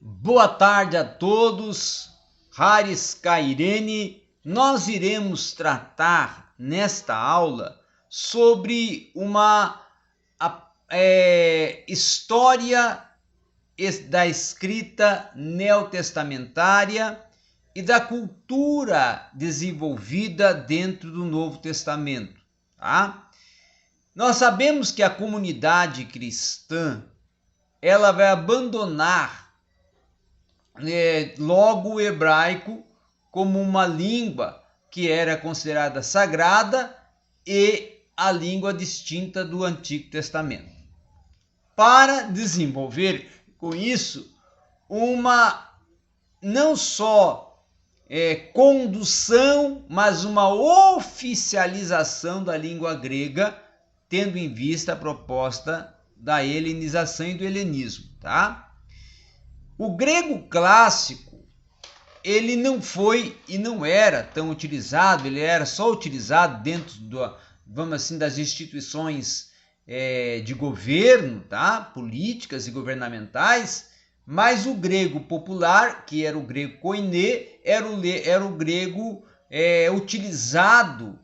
Boa tarde a todos, Haris Kairene. Nós iremos tratar nesta aula sobre uma história da escrita neotestamentária e da cultura desenvolvida dentro do Novo Testamento. Tá? Nós sabemos que a comunidade cristã ela vai abandonar logo o hebraico como uma língua que era considerada sagrada e a língua distinta do Antigo Testamento, para desenvolver com isso uma não só condução, mas uma oficialização da língua grega, tendo em vista a proposta da helenização e do helenismo, tá? O grego clássico, ele não foi e não era tão utilizado, ele era só utilizado dentro das instituições de governo, tá? Políticas e governamentais, mas o grego popular, que era o grego koiné, era o grego utilizado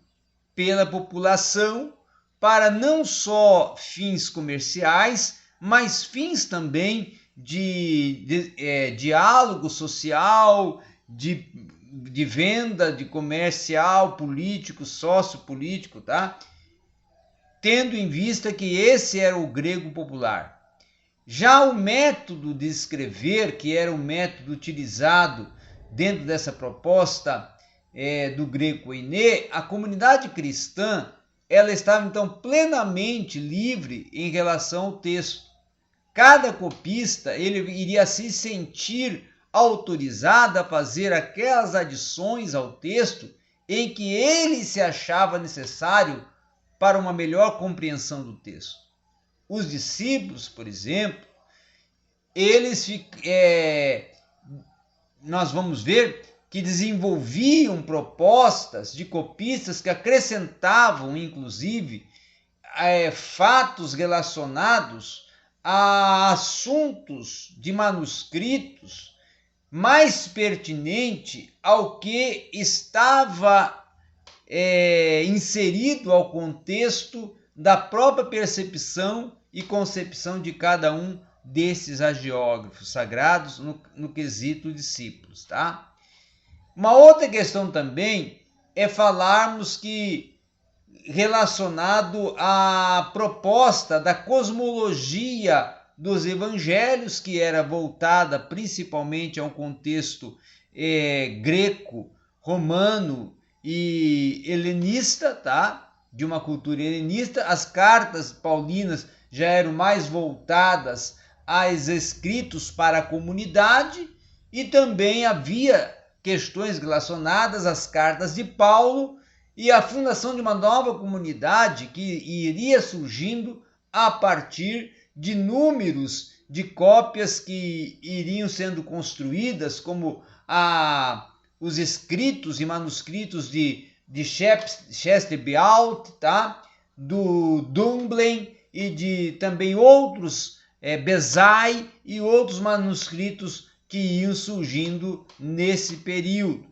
pela população para não só fins comerciais, mas fins também de diálogo social, de venda, de comercial, político, sociopolítico, tá? Tendo em vista que esse era o grego popular. Já o método de escrever, que era o método utilizado dentro dessa proposta do grego koiné, a comunidade cristã ela estava então plenamente livre em relação ao texto. Cada copista ele iria se sentir autorizado a fazer aquelas adições ao texto em que ele se achava necessário para uma melhor compreensão do texto. Os discípulos, por exemplo, nós vamos ver que desenvolviam propostas de copistas que acrescentavam, inclusive, fatos relacionados a assuntos de manuscritos mais pertinente ao que estava inserido ao contexto da própria percepção e concepção de cada um desses hagiógrafos sagrados no quesito discípulos, tá? Uma outra questão também é falarmos que relacionado à proposta da cosmologia dos evangelhos, que era voltada principalmente a um contexto greco, romano e helenista, tá? De uma cultura helenista. As cartas paulinas já eram mais voltadas aos escritos para a comunidade e também havia questões relacionadas às cartas de Paulo e a fundação de uma nova comunidade que iria surgindo a partir de números de cópias que iriam sendo construídas, como os escritos e manuscritos de Chester-Bealt, tá? Do Dumblen e de também outros, Besai e outros manuscritos que iam surgindo nesse período.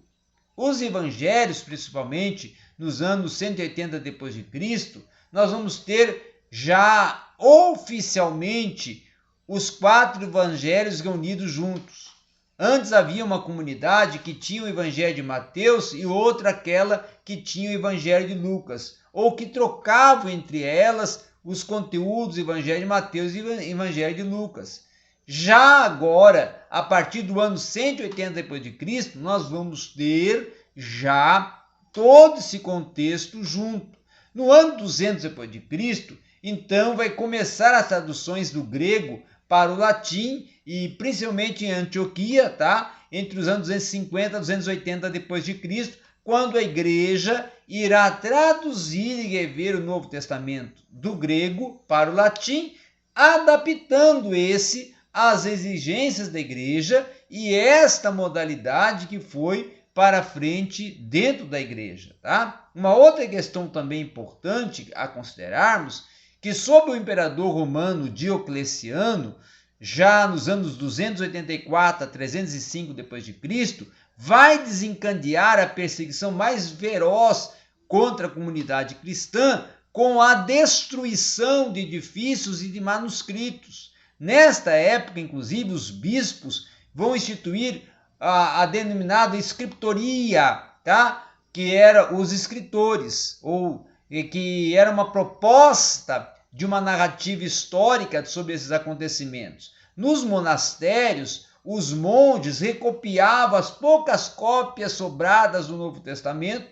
Os evangelhos, principalmente nos anos 180 depois de Cristo, nós vamos ter já oficialmente os 4 evangelhos reunidos juntos. Antes havia uma comunidade que tinha o evangelho de Mateus e outra aquela que tinha o evangelho de Lucas, ou que trocavam entre elas os conteúdos do evangelho de Mateus e o evangelho de Lucas. Já agora, a partir do ano 180 depois de Cristo, nós vamos ter já todo esse contexto junto. No ano 200 depois de Cristo, então vai começar as traduções do grego para o latim e principalmente em Antioquia, tá? Entre os anos 250 e 280 depois de Cristo, quando a igreja irá traduzir e rever o Novo Testamento do grego para o latim, adaptando esse às exigências da igreja e esta modalidade que foi para frente dentro da igreja, tá? Uma outra questão também importante a considerarmos, que sob o imperador romano Diocleciano, já nos anos 284 a 305 d.C., vai desencadear a perseguição mais feroz contra a comunidade cristã com a destruição de edifícios e de manuscritos. Nesta época, inclusive, os bispos vão instituir a denominada escritoria, tá? Que era os escritores, ou que era uma proposta de uma narrativa histórica sobre esses acontecimentos. Nos monastérios, os monges recopiavam as poucas cópias sobradas do Novo Testamento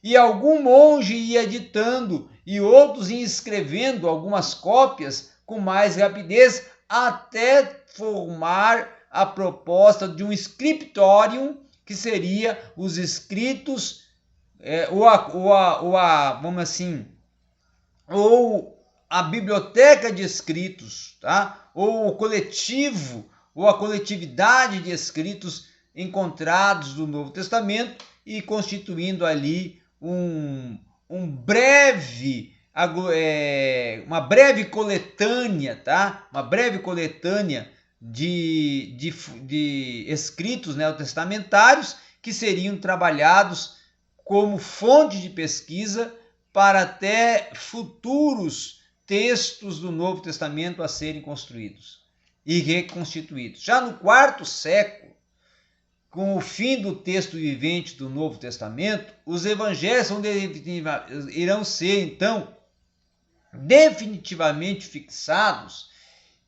e algum monge ia editando e outros iam escrevendo algumas cópias com mais rapidez até formar a proposta de um scriptorium, que seria os escritos, vamos assim, ou a biblioteca de escritos, tá? Ou o coletivo, ou a coletividade de escritos encontrados do Novo Testamento e constituindo ali uma breve coletânea, tá? Uma breve coletânea de escritos neotestamentários que seriam trabalhados como fonte de pesquisa para até futuros textos do Novo Testamento a serem construídos e reconstituídos. Já no quarto século, com o fim do texto vivente do Novo Testamento, os evangelhos irão ser, então, definitivamente fixados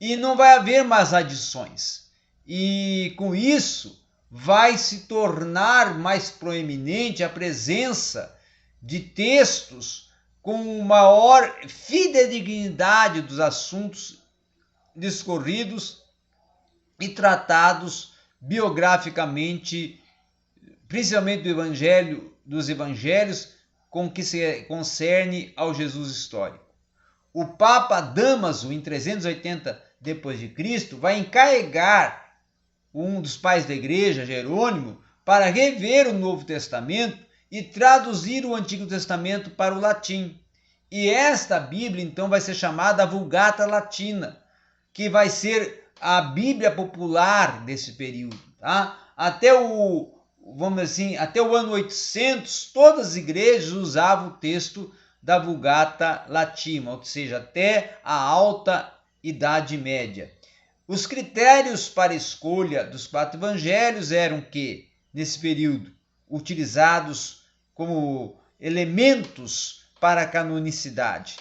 e não vai haver mais adições. E com isso vai se tornar mais proeminente a presença de textos com maior fidedignidade dos assuntos discorridos e tratados biograficamente, principalmente dos evangelhos, com que se concerne ao Jesus histórico. O Papa Damaso, em 380 d.C., vai encarregar um dos pais da igreja, Jerônimo, para rever o Novo Testamento e traduzir o Antigo Testamento para o latim. E esta Bíblia, então, vai ser chamada a Vulgata Latina, que vai ser a Bíblia popular desse período, tá? Até o ano 800, todas as igrejas usavam o texto da Vulgata Latina, ou seja, até a Alta Idade Média. Os critérios para a escolha dos 4 evangelhos eram que, nesse período, utilizados como elementos para a canonicidade,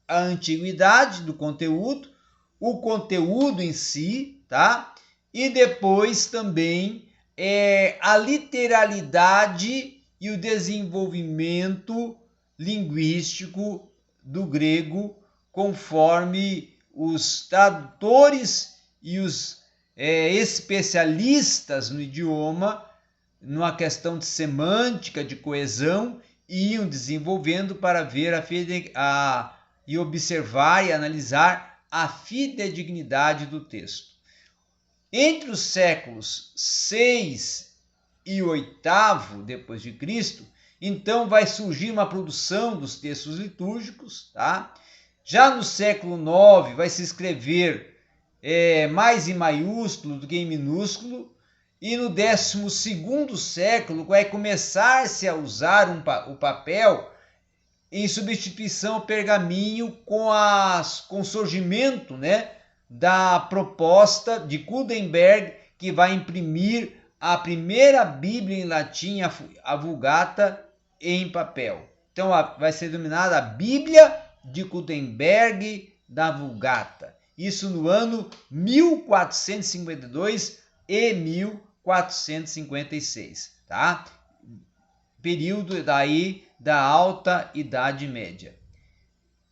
a antiguidade do conteúdo, o conteúdo em si, tá? E depois também a literalidade e o desenvolvimento linguístico do grego, conforme os tradutores e os especialistas no idioma, numa questão de semântica, de coesão, iam desenvolvendo para ver e observar e analisar a fidedignidade do texto. Entre os séculos 6 e 8 depois de Cristo, então vai surgir uma produção dos textos litúrgicos, tá? Já no século 9 vai se escrever mais em maiúsculo do que em minúsculo, e no 12º século vai começar-se a usar o papel em substituição ao pergaminho com o surgimento, da proposta de Gutenberg, que vai imprimir a primeira Bíblia em latim, a Vulgata, em papel. Então vai ser denominada a Bíblia de Gutenberg da Vulgata. Isso no ano 1452 e 1456, tá? Período daí da Alta Idade Média.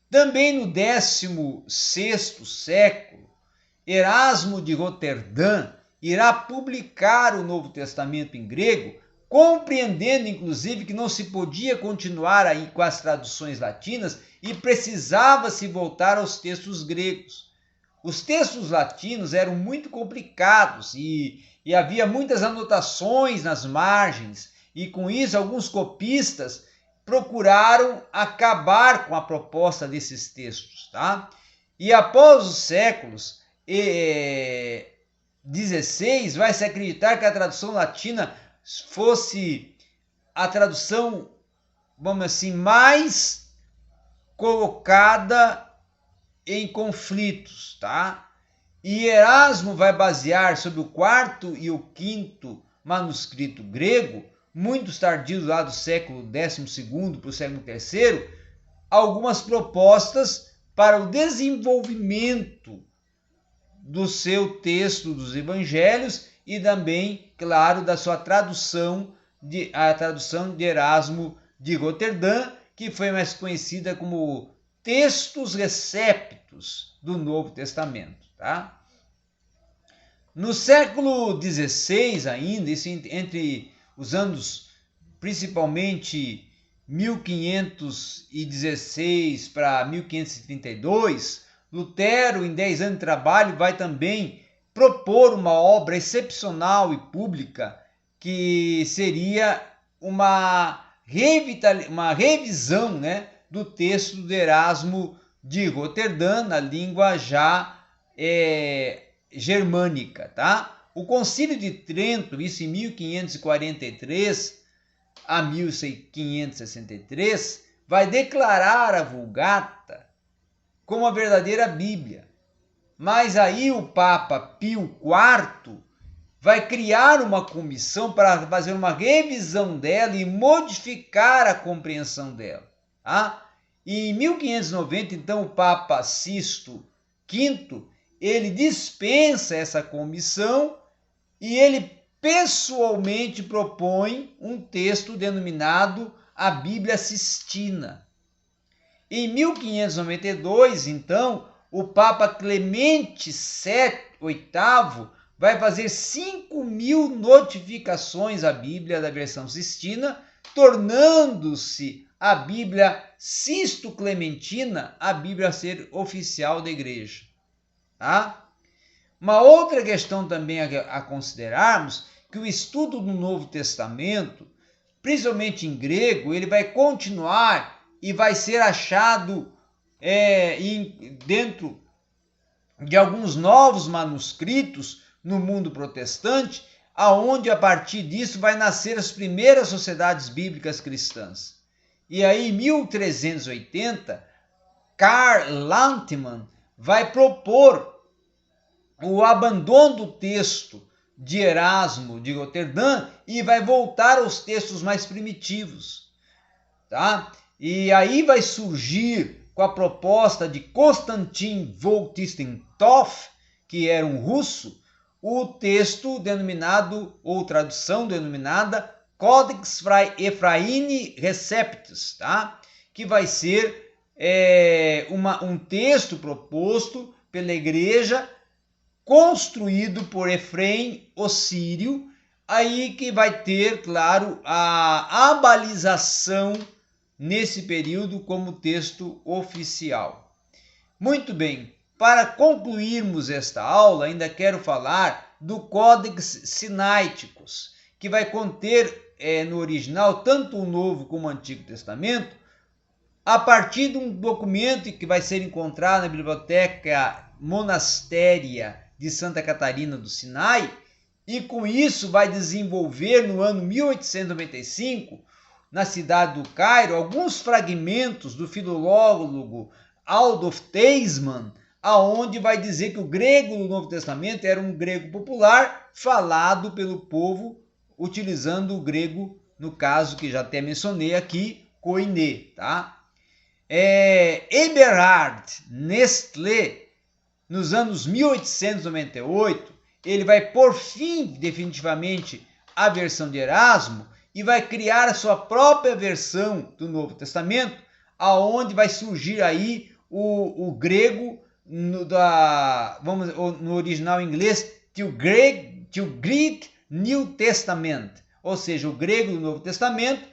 Também no 16º século, Erasmo de Roterdã irá publicar o Novo Testamento em grego, compreendendo inclusive que não se podia continuar aí com as traduções latinas e precisava se voltar aos textos gregos. Os textos latinos eram muito complicados e havia muitas anotações nas margens, e com isso alguns copistas procuraram acabar com a proposta desses textos, tá? E após os séculos, XVI, vai-se acreditar que a tradução latina fosse a tradução, vamos assim, mais colocada em conflitos, tá? E Erasmo vai basear sobre o quarto e o quinto manuscrito grego, muitos tardios lá do século XII para o século III, algumas propostas para o desenvolvimento do seu texto dos evangelhos e também, claro, da sua tradução, a tradução de Erasmo de Roterdã, que foi mais conhecida como Textos Receptos do Novo Testamento. Tá? No século XVI ainda, isso entre os anos principalmente 1516 para 1532, Lutero, em 10 anos de trabalho, vai também propor uma obra excepcional e pública que seria uma revisão, né, do texto de Erasmo de Roterdã na língua já germânica, tá? O Concílio de Trento, isso em 1543 a 1563, vai declarar a Vulgata como a verdadeira Bíblia. Mas aí o Papa Pio IV vai criar uma comissão para fazer uma revisão dela e modificar a compreensão dela. Tá? E em 1590, então, o Papa Sisto V, ele dispensa essa comissão e ele pessoalmente propõe um texto denominado a Bíblia Sistina. Em 1592, então, o Papa Clemente VIII vai fazer 5.000 notificações à Bíblia da versão Sistina, tornando-se a Bíblia Sisto-Clementina a Bíblia a ser oficial da Igreja. Tá? Uma outra questão também a considerarmos, que o estudo do Novo Testamento, principalmente em grego, ele vai continuar e vai ser achado dentro de alguns novos manuscritos no mundo protestante, aonde a partir disso vai nascer as primeiras sociedades bíblicas cristãs. E aí, em 1380, Karl Landmann vai propor o abandono do texto de Erasmo de Roterdã e vai voltar aos textos mais primitivos. Tá? E aí vai surgir, com a proposta de Konstantin Woltistentov, que era um russo, o texto denominado, ou tradução denominada, Codex Ephraimi Receptus, tá? Que vai ser um texto proposto pela igreja, construído por Efrem o Sírio, aí que vai ter, claro, a abalização nesse período como texto oficial. Muito bem, para concluirmos esta aula, ainda quero falar do Codex Sinaiticus, que vai conter no original tanto o Novo como o Antigo Testamento, a partir de um documento que vai ser encontrado na Biblioteca Monastéria de Santa Catarina do Sinai, e com isso vai desenvolver no ano 1895, na cidade do Cairo, alguns fragmentos do filólogo Adolf Theismann, aonde vai dizer que o grego do Novo Testamento era um grego popular falado pelo povo utilizando o grego, no caso que já até mencionei aqui, Koiné, tá? Eberhard Nestlé, nos anos 1898, ele vai pôr fim definitivamente à versão de Erasmo e vai criar a sua própria versão do Novo Testamento, aonde vai surgir aí o grego no original em inglês, to Greek New Testament, ou seja, o grego do Novo Testamento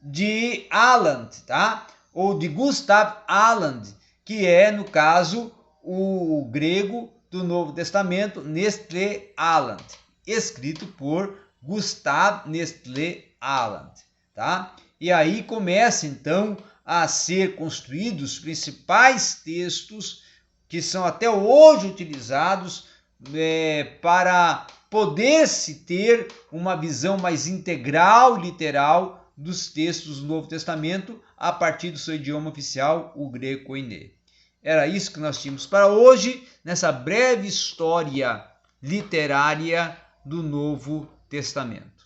de Aland, tá? Ou de Gustav Aland, que é, no caso, o grego do Novo Testamento, Nestlé Aland, escrito por Gustav Nestlé Aland, tá? E aí começa então a ser construídos os principais textos que são até hoje utilizados para poder-se ter uma visão mais integral, literal, dos textos do Novo Testamento a partir do seu idioma oficial, o grego koiné. Era isso que nós tínhamos para hoje, nessa breve história literária do Novo Testamento.